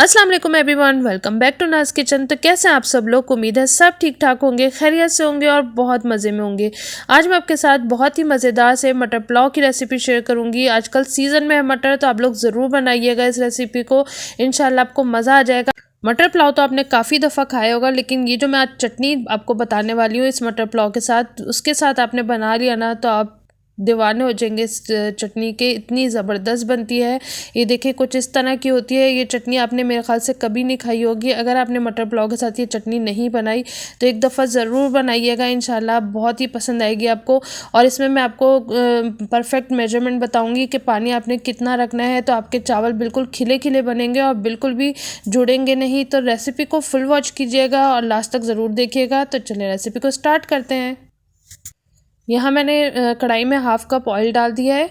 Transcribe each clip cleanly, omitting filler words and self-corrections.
अस्सलाम वालेकुम everyone, welcome back to नाज किचन। तो कैसे हैं आप सब लोग? उम्मीद है सब ठीक ठाक होंगे, खैरियत से होंगे और बहुत मज़े में होंगे। आज मैं आपके साथ बहुत ही मज़ेदार से मटर पुलाव की रेसिपी शेयर करूंगी। आजकल सीज़न में है मटर, तो आप लोग ज़रूर बनाइएगा इस रेसिपी को, इंशाल्लाह आपको मज़ा आ जाएगा। मटर पुलाव तो आपने काफ़ी दफ़ा खाया होगा, लेकिन ये जो मैं आज चटनी आपको बताने वाली हूँ इस मटर पुलाव के साथ, उसके साथ आपने बना लिया ना तो आप दीवाने हो जाएंगे इस चटनी के। इतनी ज़बरदस्त बनती है। ये देखिए कुछ इस तरह की होती है। ये चटनी आपने मेरे ख्याल से कभी नहीं खाई होगी। अगर आपने मटर पुलाव के साथ ये चटनी नहीं बनाई तो एक दफ़ा ज़रूर बनाइएगा, इंशाल्लाह बहुत ही पसंद आएगी आपको। और इसमें मैं आपको परफेक्ट मेजरमेंट बताऊंगी कि पानी आपने कितना रखना है, तो आपके चावल बिल्कुल खिले खिले बनेंगे और बिल्कुल भी जुड़ेंगे नहीं। तो रेसिपी को फुल वॉच कीजिएगा और लास्ट तक ज़रूर देखिएगा। तो चलिए रेसिपी को स्टार्ट करते हैं। यहाँ मैंने कढ़ाई में हाफ़ कप ऑयल डाल दिया है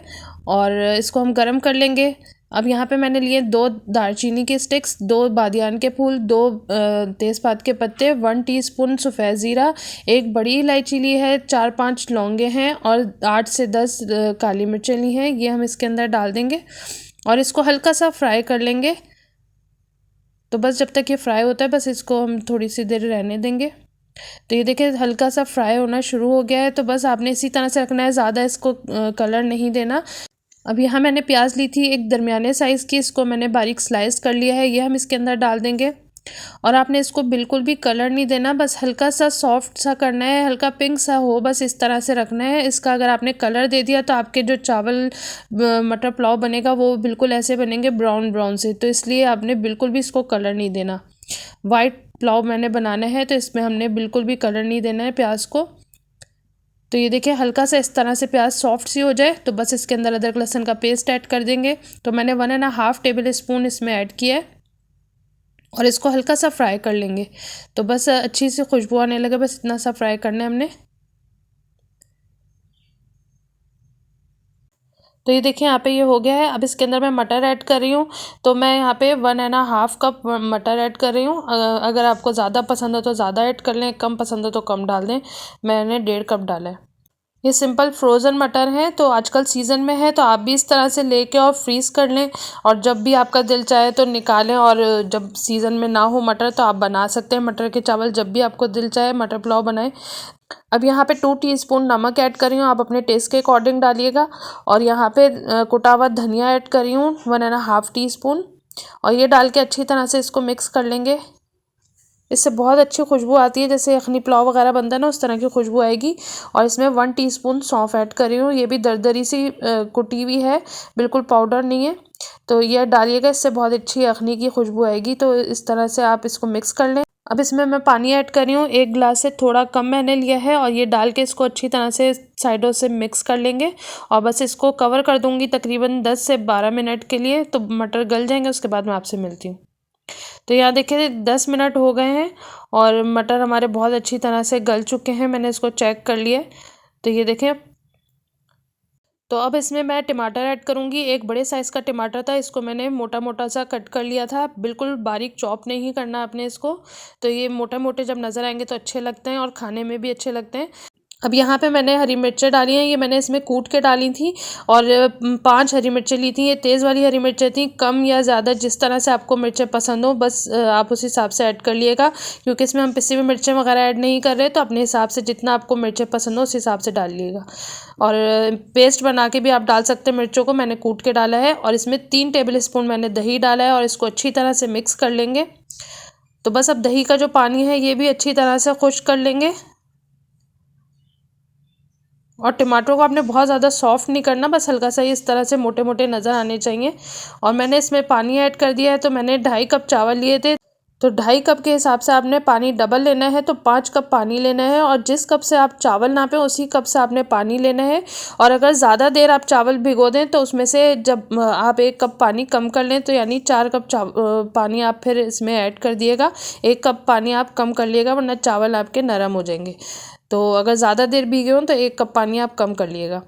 और इसको हम गरम कर लेंगे। अब यहाँ पे मैंने लिए 2 दालचीनी के स्टिक्स, 2 बादियान के फूल, 2 तेज़पात के पत्ते, 1 टीस्पून सफ़ेद ज़ीरा, 1 बड़ी इलायची ली है, 4-5 लौंगे हैं और 8 से 10 काली मिर्चें ली हैं। ये हम इसके अंदर डाल देंगे और इसको हल्का सा फ्राई कर लेंगे। तो बस जब तक ये फ्राई होता है बस इसको हम थोड़ी सी देर रहने देंगे। तो ये देखिए हल्का सा फ्राई होना शुरू हो गया है। तो बस आपने इसी तरह से रखना है, ज़्यादा इसको कलर नहीं देना। अब यहाँ मैंने प्याज ली थी एक दरमियाने साइज़ की, इसको मैंने बारीक स्लाइस कर लिया है। ये हम इसके अंदर डाल देंगे और आपने इसको बिल्कुल भी कलर नहीं देना, बस हल्का सा सॉफ्ट सा करना है, हल्का पिंक सा हो, बस इस तरह से रखना है इसका। अगर आपने कलर दे दिया तो आपके जो चावल मटर पुलाव बनेगा वो बिल्कुल ऐसे बनेंगे ब्राउन ब्राउन से। तो इसलिए आपने बिल्कुल भी इसको कलर नहीं देना। वाइट पुलाव मैंने बनाना है तो इसमें हमने बिल्कुल भी कलर नहीं देना है प्याज को। तो ये देखिए हल्का सा इस तरह से प्याज सॉफ्ट सी हो जाए तो बस इसके अंदर अदरक लहसुन का पेस्ट ऐड कर देंगे। तो मैंने 1.5 टेबल स्पून इसमें ऐड किया है और इसको हल्का सा फ्राई कर लेंगे। तो बस अच्छी सी खुशबू आने लगे, बस इतना सा फ्राई करना है हमने। तो ये देखिए यहाँ पे ये हो गया है। अब इसके अंदर मैं मटर ऐड कर रही हूँ। तो मैं यहाँ पे 1.5 कप मटर ऐड कर रही हूँ। अगर आपको ज़्यादा पसंद हो तो ज़्यादा ऐड कर लें, कम पसंद हो तो कम डाल दें। मैंने 1.5 कप डाला है। ये सिंपल फ्रोज़न मटर है, तो आजकल सीज़न में है तो आप भी इस तरह से लेके और फ्रीज़ कर लें और जब भी आपका दिल चाहे तो निकालें। और जब सीज़न में ना हो मटर तो आप बना सकते हैं मटर के चावल, जब भी आपको दिल चाहे मटर पुलाव बनाएं। अब यहाँ पे 2 टीस्पून नमक ऐड कर रही हूँ, आप अपने टेस्ट के अकॉर्डिंग डालिएगा। और यहाँ पे कुटा हुआ धनिया ऐड कर रही हूँ 1.5 टीस्पून, और ये डाल के अच्छी तरह से इसको मिक्स कर लेंगे। इससे बहुत अच्छी खुशबू आती है, जैसे यखनी पुलाव वगैरह बनता है ना उस तरह की खुशबू आएगी। और इसमें 1 टीस्पून सौंफ ऐड कर रही हूँ, ये भी दरदरी सी कुटी हुई है, बिल्कुल पाउडर नहीं है। तो ये डालिएगा, इससे बहुत अच्छी यखनी की खुशबू आएगी। तो इस तरह से आप इसको मिक्स कर लें। अब इसमें मैं पानी ऐड कर रही हूँ, 1 गिलास से थोड़ा कम मैंने लिया है, और ये डाल के इसको अच्छी तरह से साइडों से मिक्स कर लेंगे। और बस इसको कवर कर दूँगी तकरीबन 10 से 12 मिनट के लिए, तो मटर गल जाएंगे, उसके बाद मैं आपसे मिलती हूँ। तो यहाँ देखिए 10 मिनट हो गए हैं और मटर हमारे बहुत अच्छी तरह से गल चुके हैं। मैंने इसको चेक कर लिया। तो ये देखें। तो अब इसमें मैं टमाटर ऐड करूँगी। एक बड़े साइज़ का टमाटर था, इसको मैंने मोटा मोटा सा कट कर लिया था, बिल्कुल बारीक चॉप नहीं करना आपने इसको। तो ये मोटे मोटे जब नज़र आएंगे तो अच्छे लगते हैं और खाने में भी अच्छे लगते हैं। अब यहाँ पे मैंने हरी मिर्चें डाली हैं, ये मैंने इसमें कूट के डाली थी। और 5 हरी मिर्चें ली थी, ये तेज़ वाली हरी मिर्चें थी। कम या ज़्यादा जिस तरह से आपको मिर्चें पसंद हो बस आप उस हिसाब से ऐड कर लिएगा, क्योंकि इसमें हम पिसी हुई मिर्चें वगैरह ऐड नहीं कर रहे। तो अपने हिसाब से जितना आपको मिर्चें पसंद हो उस हिसाब से डाल लिएगा। और पेस्ट बना के भी आप डाल सकते हैं मिर्चों को, मैंने कूट के डाला है। और इसमें 3 टेबल स्पून मैंने दही डाला है और इसको अच्छी तरह से मिक्स कर लेंगे। तो बस अब दही का जो पानी है ये भी अच्छी तरह से खुश्क कर लेंगे। और टमाटर को आपने बहुत ज़्यादा सॉफ्ट नहीं करना, बस हल्का सा इस तरह से मोटे मोटे नज़र आने चाहिए। और मैंने इसमें पानी ऐड कर दिया है। तो मैंने 2.5 कप चावल लिए थे, तो 2.5 कप के हिसाब से आपने पानी डबल लेना है, तो 5 कप पानी लेना है। और जिस कप से आप चावल नापें उसी कप से आपने पानी लेना है। और अगर ज़्यादा देर आप चावल भिगो दें तो उसमें से जब आप 1 कप पानी कम कर लें तो यानी 4 कप पानी आप फिर इसमें ऐड कर दिएगा। 1 कप पानी आप कम कर लिएगा, वरना चावल आपके नरम हो जाएंगे। तो अगर ज़्यादा देर भीगे हों तो 1 कप पानी आप कम कर लिएगा।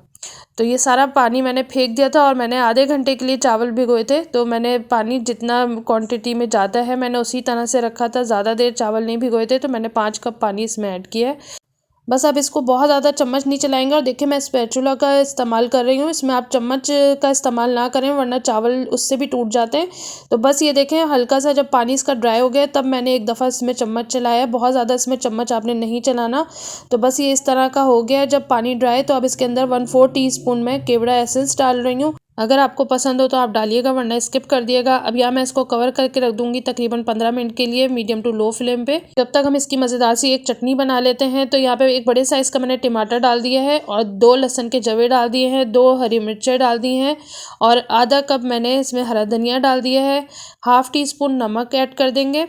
तो ये सारा पानी मैंने फेंक दिया था और मैंने आधे घंटे के लिए चावल भिगोए थे। तो मैंने पानी जितना क्वांटिटी में जाता है मैंने उसी तरह से रखा था, ज़्यादा देर चावल नहीं भिगोए थे। तो मैंने 5 कप पानी इसमें ऐड किया है। बस अब इसको बहुत ज़्यादा चम्मच नहीं चलाएंगे। और देखिए मैं स्पैचुला का इस्तेमाल कर रही हूँ, इसमें आप चम्मच का इस्तेमाल ना करें वरना चावल उससे भी टूट जाते हैं। तो बस ये देखें हल्का सा जब पानी इसका ड्राई हो गया तब मैंने एक दफ़ा इसमें चम्मच चलाया, बहुत ज़्यादा इसमें चम्मच आपने नहीं चलाना। तो बस ये इस तरह का हो गया जब पानी ड्राई। तो अब इसके अंदर 1/4 टीस्पून मैं केवड़ा एसेंस डाल रही हूँ। अगर आपको पसंद हो तो आप डालिएगा वरना स्किप कर दिएगा। अब यहाँ मैं इसको कवर करके रख दूंगी तकरीबन 15 मिनट के लिए मीडियम टू लो फ्लेम पे। जब तक हम इसकी मज़ेदार सी एक चटनी बना लेते हैं। तो यहाँ पे एक बड़े साइज़ का मैंने टमाटर डाल दिया है और 2 लहसुन के जवे डाल दिए हैं, 2 हरी मिर्चें डाल दी हैं और आधा कप मैंने इसमें हरा धनिया डाल दिया है। 1/2 टीस्पून नमक ऐड कर देंगे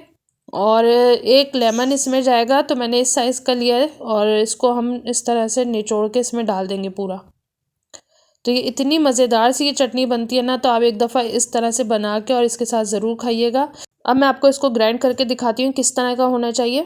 और 1 लेमन इसमें जाएगा। तो मैंने इस साइज़ का लिया है और इसको हम इस तरह से निचोड़ के इसमें डाल देंगे पूरा। तो ये इतनी मज़ेदार सी ये चटनी बनती है ना, तो आप एक दफ़ा इस तरह से बना के और इसके साथ ज़रूर खाइएगा। अब मैं आपको इसको ग्राइंड करके दिखाती हूँ किस तरह का होना चाहिए।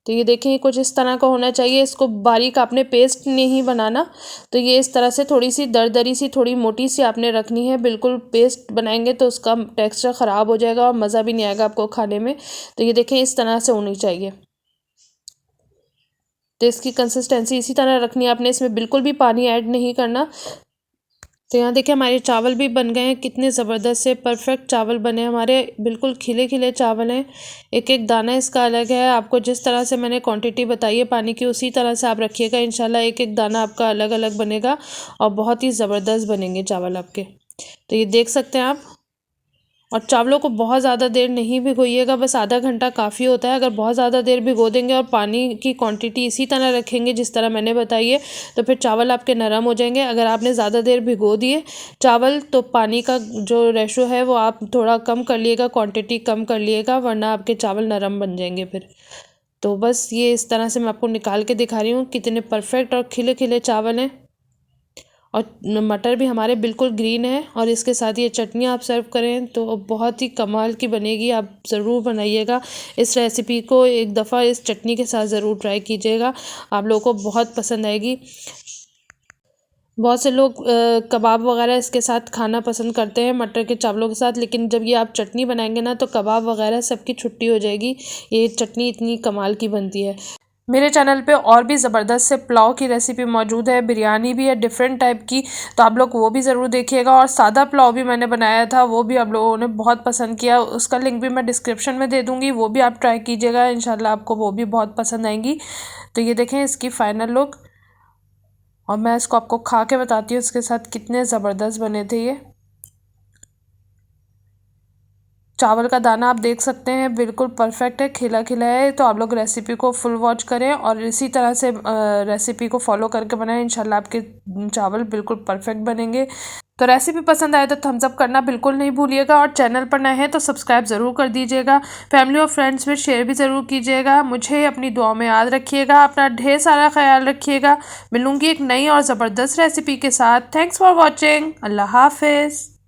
तो ये देखें कुछ इस तरह का होना चाहिए, इसको बारीक आपने पेस्ट नहीं बनाना। तो ये इस तरह से थोड़ी सी दरदरी सी थोड़ी मोटी सी आपने रखनी है। बिल्कुल पेस्ट बनाएंगे तो उसका टेक्सचर ख़राब हो जाएगा और मज़ा भी नहीं आएगा आपको खाने में। तो ये देखें इस तरह से होनी चाहिए। तो इसकी कंसिस्टेंसी इसी तरह रखनी है आपने, इसमें बिल्कुल भी पानी ऐड नहीं करना। तो यहाँ देखिए हमारे चावल भी बन गए हैं, कितने ज़बरदस्त से परफेक्ट चावल बने हमारे, बिल्कुल खिले खिले चावल हैं। एक एक दाना इसका अलग है। आपको जिस तरह से मैंने क्वांटिटी बताई है पानी की उसी तरह से आप रखिएगा, इंशाल्लाह एक एक दाना आपका अलग अलग बनेगा और बहुत ही ज़बरदस्त बनेंगे चावल आपके। तो ये देख सकते हैं आप। और चावलों को बहुत ज़्यादा देर नहीं भिगोइएगा, बस आधा घंटा काफ़ी होता है। अगर बहुत ज़्यादा देर भिगो देंगे और पानी की क्वांटिटी इसी तरह रखेंगे जिस तरह मैंने बताई है तो फिर चावल आपके नरम हो जाएंगे। अगर आपने ज़्यादा देर भिगो दिए चावल तो पानी का जो रेशो है वो आप थोड़ा कम कर लिएगा, क्वांटिटी कम कर लिएगा वरना आपके चावल नरम बन जाएंगे फिर। तो बस ये इस तरह से मैं आपको निकाल के दिखा रही हूँ कितने परफेक्ट और खिले खिले चावल हैं। और मटर भी हमारे बिल्कुल ग्रीन है और इसके साथ ये चटनी आप सर्व करें तो बहुत ही कमाल की बनेगी। आप ज़रूर बनाइएगा इस रेसिपी को, एक दफ़ा इस चटनी के साथ ज़रूर ट्राई कीजिएगा, आप लोगों को बहुत पसंद आएगी। बहुत से लोग कबाब वगैरह इसके साथ खाना पसंद करते हैं मटर के चावलों के साथ, लेकिन जब ये आप चटनी बनाएंगे ना तो कबाब वगैरह सबकी छुट्टी हो जाएगी। ये चटनी इतनी कमाल की बनती है। मेरे चैनल पे और भी ज़बरदस्त से पुलाव की रेसिपी मौजूद है, बिरयानी भी है डिफरेंट टाइप की, तो आप लोग वो भी ज़रूर देखिएगा। और सादा पुलाव भी मैंने बनाया था, वो भी आप लोगों ने बहुत पसंद किया, उसका लिंक भी मैं डिस्क्रिप्शन में दे दूँगी, वो भी आप ट्राई कीजिएगा, इंशाल्लाह आपको वो भी बहुत पसंद आएंगी। तो ये देखें इसकी फ़ाइनल लुक और मैं इसको आपको खा के बताती हूँ इसके साथ कितने ज़बरदस्त बने थे ये। चावल का दाना आप देख सकते हैं बिल्कुल परफेक्ट है, खिला खिला है। तो आप लोग रेसिपी को फुल वॉच करें और इसी तरह से रेसिपी को फॉलो करके बनाएं, इंशाल्लाह आपके चावल बिल्कुल परफेक्ट बनेंगे। तो रेसिपी पसंद आए तो थम्स अप करना बिल्कुल नहीं भूलिएगा और चैनल पर नए हैं तो सब्सक्राइब ज़रूर कर दीजिएगा। फैमिली और फ्रेंड्स में शेयर भी ज़रूर कीजिएगा। मुझे अपनी दुआ में याद रखिएगा, अपना ढेर सारा ख्याल रखिएगा। मिलूँगी एक नई और ज़बरदस्त रेसिपी के साथ। Thanks for watching. अल्लाह हाफिज़।